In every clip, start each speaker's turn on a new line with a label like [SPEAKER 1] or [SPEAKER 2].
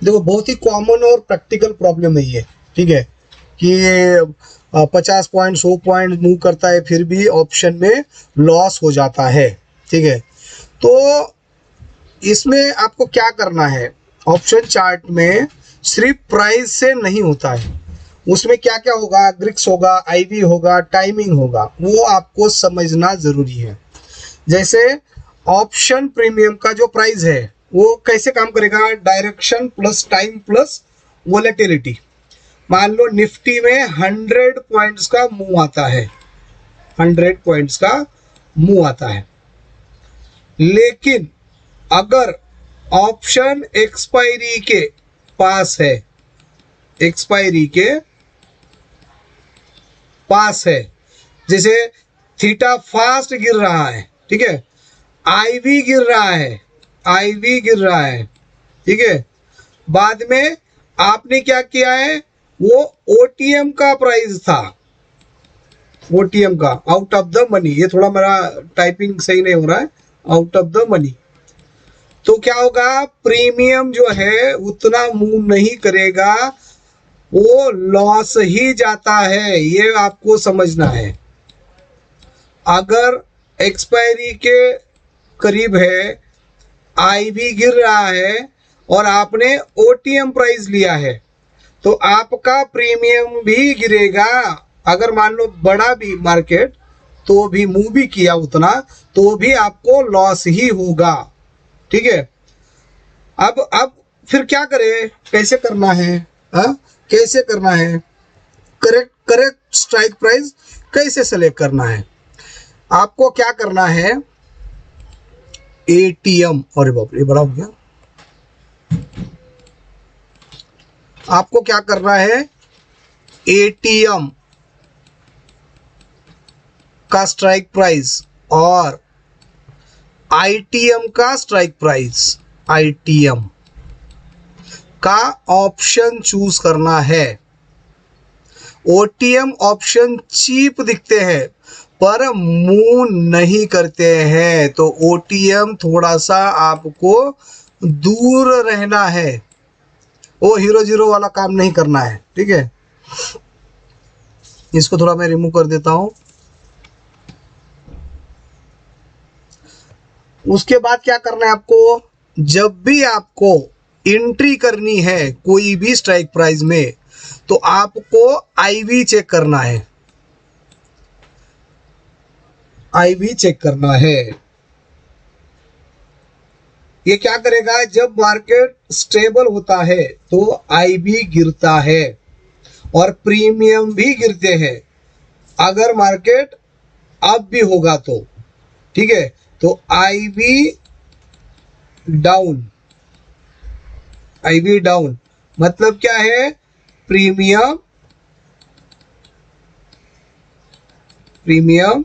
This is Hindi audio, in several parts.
[SPEAKER 1] देखो बहुत ही कॉमन और प्रैक्टिकल प्रॉब्लम है ये, ठीक है, कि 50 पॉइंट 100 पॉइंट मूव करता है फिर भी ऑप्शन में लॉस हो जाता है, ठीक है। तो इसमें आपको क्या करना है, ऑप्शन चार्ट में सिर्फ प्राइस से नहीं होता है, उसमें क्या क्या होगा, ग्रिक्स होगा, आईवी होगा, टाइमिंग होगा, वो आपको समझना जरूरी है। जैसे ऑप्शन प्रीमियम का जो प्राइस है वो कैसे काम करेगा, direction plus time plus volatility. मान लो निफ्टी में 100 पॉइंट्स का मूव आता है, 100 पॉइंट्स का मूव आता है, लेकिन अगर ऑप्शन एक्सपायरी के पास है, एक्सपायरी के पास है, जैसे थीटा फास्ट गिर रहा है, ठीक है, आईवी गिर रहा है, आईवी गिर रहा है, ठीक है, बाद में आपने क्या किया है, वो ओटीएम का प्राइस था, ओटीएम का, आउट ऑफ द मनी, ये थोड़ा मेरा टाइपिंग सही नहीं हो रहा है, आउट ऑफ द मनी, तो क्या होगा, प्रीमियम जो है उतना मूव नहीं करेगा, वो लॉस ही जाता है, ये आपको समझना है। अगर एक्सपायरी के करीब है, आईवी गिर रहा है और आपने ओटीएम प्राइस लिया है, तो आपका प्रीमियम भी गिरेगा। अगर मान लो बड़ा भी मार्केट तो भी मूव भी किया उतना, तो भी आपको लॉस ही होगा, ठीक है। अब फिर क्या करें, कैसे करना है, कैसे करना है, करेक्ट करेक्ट स्ट्राइक प्राइस कैसे सेलेक्ट करना है, आपको क्या करना है, एटीएम, और बाप रे बड़ा हो गया, आपको क्या करना है, एटीएम का स्ट्राइक प्राइस और आईटीएम का स्ट्राइक प्राइस, आईटीएम का ऑप्शन चूज करना है। ओटीएम ऑप्शन चीप दिखते हैं पर मूव नहीं करते हैं, तो ओटीएम थोड़ा सा आपको दूर रहना है, वो हीरो जीरो वाला काम नहीं करना है, ठीक है। इसको थोड़ा मैं रिमूव कर देता हूं। उसके बाद क्या करना है आपको, जब भी आपको एंट्री करनी है कोई भी स्ट्राइक प्राइस में, तो आपको आईवी चेक करना है, आईवी चेक करना है। ये क्या करेगा, जब मार्केट स्टेबल होता है तो आईवी गिरता है और प्रीमियम भी गिरते हैं, अगर मार्केट अप भी होगा तो, ठीक है, तो आईवी डाउन, आईवी डाउन मतलब क्या है, प्रीमियम, प्रीमियम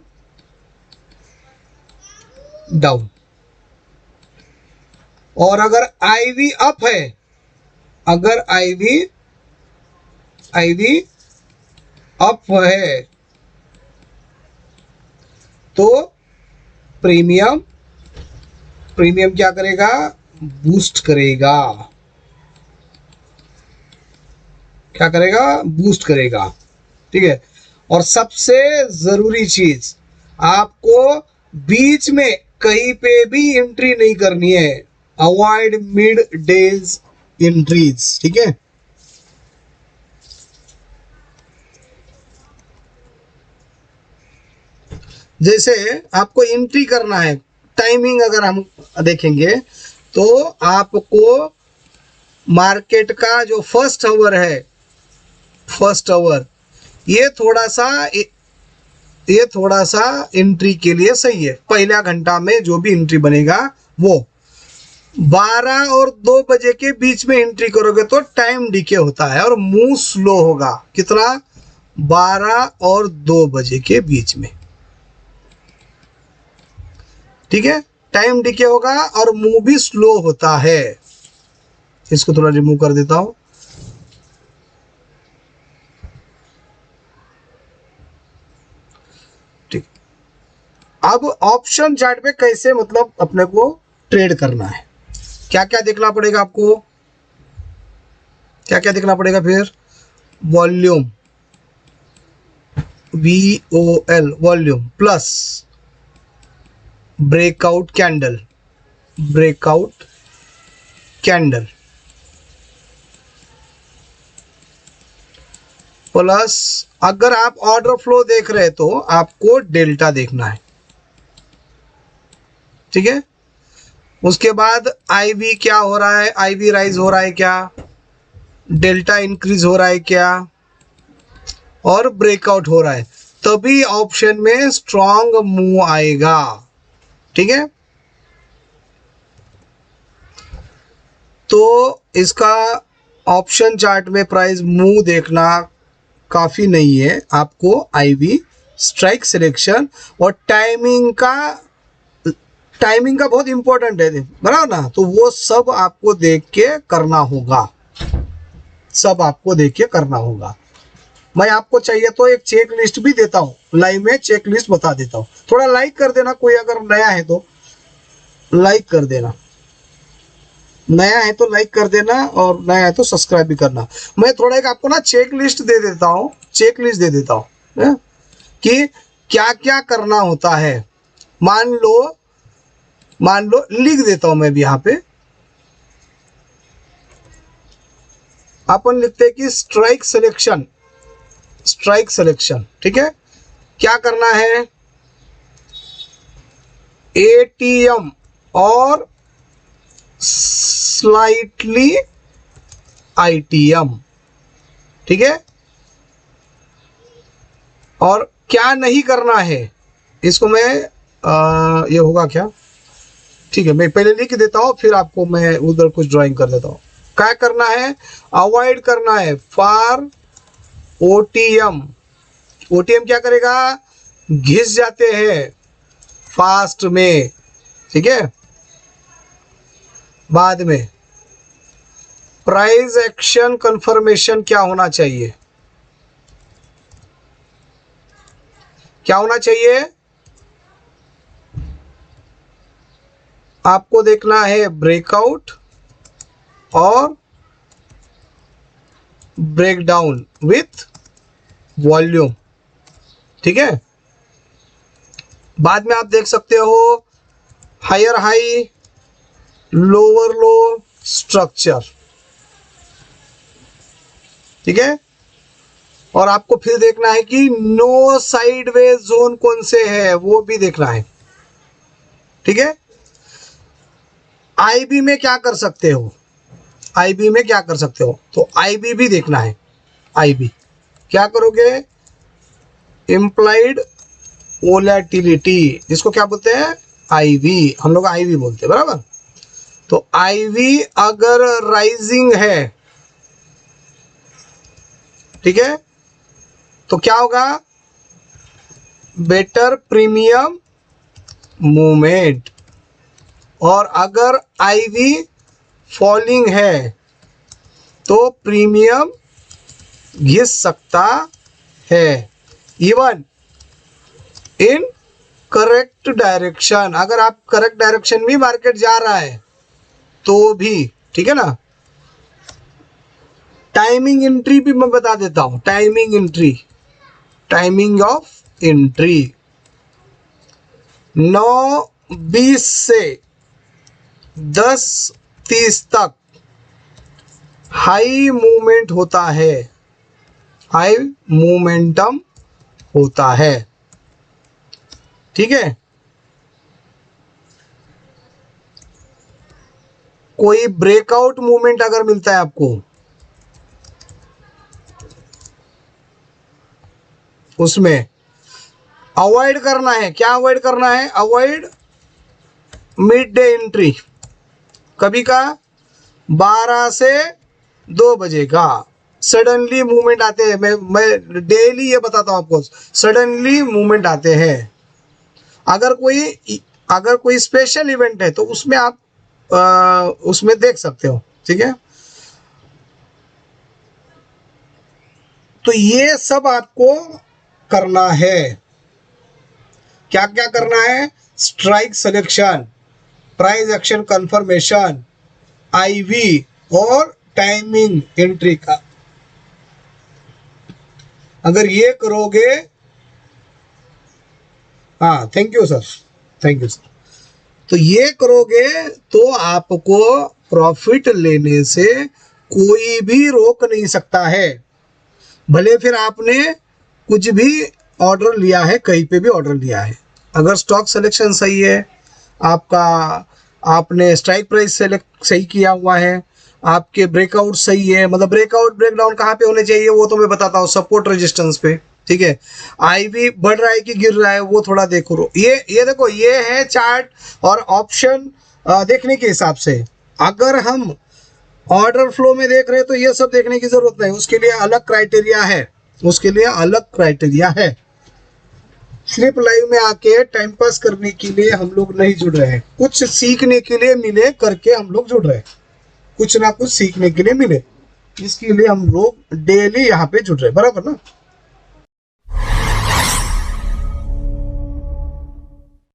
[SPEAKER 1] डाउन। और अगर आईवी अप है, अगर आईवी अप है तो प्रीमियम, प्रीमियम क्या करेगा, बूस्ट करेगा, क्या करेगा, बूस्ट करेगा, ठीक है। और सबसे जरूरी चीज, आपको बीच में कहीं पे भी एंट्री नहीं करनी है, अवॉइड मिड डेज एंट्रीज, ठीक है। जैसे आपको एंट्री करना है, टाइमिंग अगर हम देखेंगे तो आपको मार्केट का जो फर्स्ट आवर है, फर्स्ट आवर, ये थोड़ा सा एंट्री के लिए सही है, पहला घंटा में जो भी एंट्री बनेगा वो 12 और 2 बजे के बीच में एंट्री करोगे तो टाइम डीके होता है और मूव स्लो होगा, कितना, 12 और 2 बजे के बीच में, ठीक है, टाइम डीके होगा और मूव भी स्लो होता है। इसको थोड़ा रिमूव कर देता हूं। ठीक, अब ऑप्शन चार्ट पे कैसे मतलब अपने को ट्रेड करना है, क्या क्या देखना पड़ेगा आपको, क्या क्या देखना पड़ेगा फिर? Volume, VOL volume, plus breakout candle, breakout candle, plus अगर आप ऑर्डर फ्लो देख रहे हैं तो आपको डेल्टा देखना है, ठीक है। उसके बाद IV क्या हो रहा है, IV राइज हो रहा है क्या, डेल्टा इंक्रीज हो रहा है क्या, और ब्रेकआउट हो रहा है, तभी ऑप्शन में स्ट्रॉन्ग मूव आएगा, ठीक है। तो इसका ऑप्शन चार्ट में प्राइस मूव देखना काफी नहीं है, आपको IV स्ट्राइक सिलेक्शन और टाइमिंग का बहुत इंपॉर्टेंट है, बराबर ना। तो वो सब आपको देख के करना होगा, सब आपको देख के करना होगा। मैं आपको चाहिए तो एक चेक लिस्ट भी देता हूँ, लाइव में चेक लिस्ट बता देता हूँ। थोड़ा लाइक कर देना, कोई अगर नया है तो लाइक कर देना, नया है तो लाइक कर देना, और नया है तो सब्सक्राइब भी करना। मैं थोड़ा एक आपको ना चेक लिस्ट दे देता हूँ, चेक लिस्ट दे देता हूँ कि क्या क्या करना होता है। मान लो लिख देता हूं मैं भी यहाँ पे, अपन लिखते हैं कि स्ट्राइक सिलेक्शन, स्ट्राइक सिलेक्शन, ठीक है। क्या करना है, ATM और स्लाइटली ITM, ठीक है। और क्या नहीं करना है, इसको मैं ये होगा क्या, ठीक है, मैं पहले लिख देता हूं, फिर आपको मैं उधर कुछ ड्राइंग कर देता हूं। क्या करना है, अवॉइड करना है फॉर OTM। OTM क्या करेगा, घिस जाते हैं फास्ट में, ठीक है। बाद में प्राइस एक्शन कंफर्मेशन क्या होना चाहिए, क्या होना चाहिए, आपको देखना है ब्रेकआउट और ब्रेकडाउन विथ वॉल्यूम, ठीक है। बाद में आप देख सकते हो higher high, lower low structure, ठीक है। और आपको फिर देखना है कि नो साइडवेज जोन कौन से है, वो भी देखना है, ठीक है। IB में क्या कर सकते हो, IB में क्या कर सकते हो, तो IB भी देखना है। IB क्या करोगे, इम्प्लाइड वोलेटिलिटी, जिसको क्या बोलते हैं, IV, हम लोग IV बोलते हैं, बराबर। तो IV अगर राइजिंग है, ठीक है, तो क्या होगा, बेटर प्रीमियम मूवमेंट। और अगर IV फॉलिंग है तो प्रीमियम घिस सकता है, इवन इन करेक्ट डायरेक्शन। अगर आप करेक्ट डायरेक्शन में मार्केट जा रहा है तो भी, ठीक है ना। टाइमिंग एंट्री भी मैं बता देता हूं, timing entry, timing of entry 9:20 से 10:30 तक हाई मूवमेंट होता है, हाई मोमेंटम होता है, ठीक है। कोई ब्रेकआउट मूवमेंट अगर मिलता है आपको, उसमें अवॉइड करना है, क्या अवॉइड करना है, अवॉइड मिड डे एंट्री, कभी का 12 से 2 बजे का सडनली मूवमेंट आते हैं। मैं डेली ये बताता हूं आपको, सडनली मूवमेंट आते हैं। अगर कोई स्पेशल इवेंट है तो उसमें आप उसमें देख सकते हो, ठीक है। तो ये सब आपको करना है, क्या क्या करना है, strike selection, price action confirmation, IV और टाइमिंग एंट्री का। अगर ये करोगे, हाँ thank you sir, thank you sir, तो ये करोगे तो आपको प्रॉफिट लेने से कोई भी रोक नहीं सकता है। भले फिर आपने कुछ भी ऑर्डर लिया है, कहीं पे भी ऑर्डर लिया है, अगर स्टॉक सिलेक्शन सही है आपका, आपने स्ट्राइक प्राइस सेलेक्ट सही किया हुआ है, आपके ब्रेकआउट सही है, मतलब ब्रेकआउट ब्रेकडाउन कहाँ पे होने चाहिए वो तो मैं बताता हूँ, सपोर्ट रेजिस्टेंस पे, ठीक है। आईवी बढ़ रहा है कि गिर रहा है वो थोड़ा देखो। ये देखो, ये है चार्ट और ऑप्शन देखने के हिसाब से। अगर हम ऑर्डर फ्लो में देख रहे हैं तो ये सब देखने की जरूरत नहीं, उसके लिए अलग क्राइटेरिया है, उसके लिए अलग क्राइटेरिया है। सिर्फ लाइव में आके टाइम पास करने के लिए हम लोग नहीं जुड़ रहे हैं, कुछ सीखने के लिए मिले करके हम लोग जुड़ रहे हैं, कुछ ना कुछ सीखने के लिए मिले, इसके लिए हम लोग डेली यहाँ पे जुड़ रहे हैं, बराबर ना।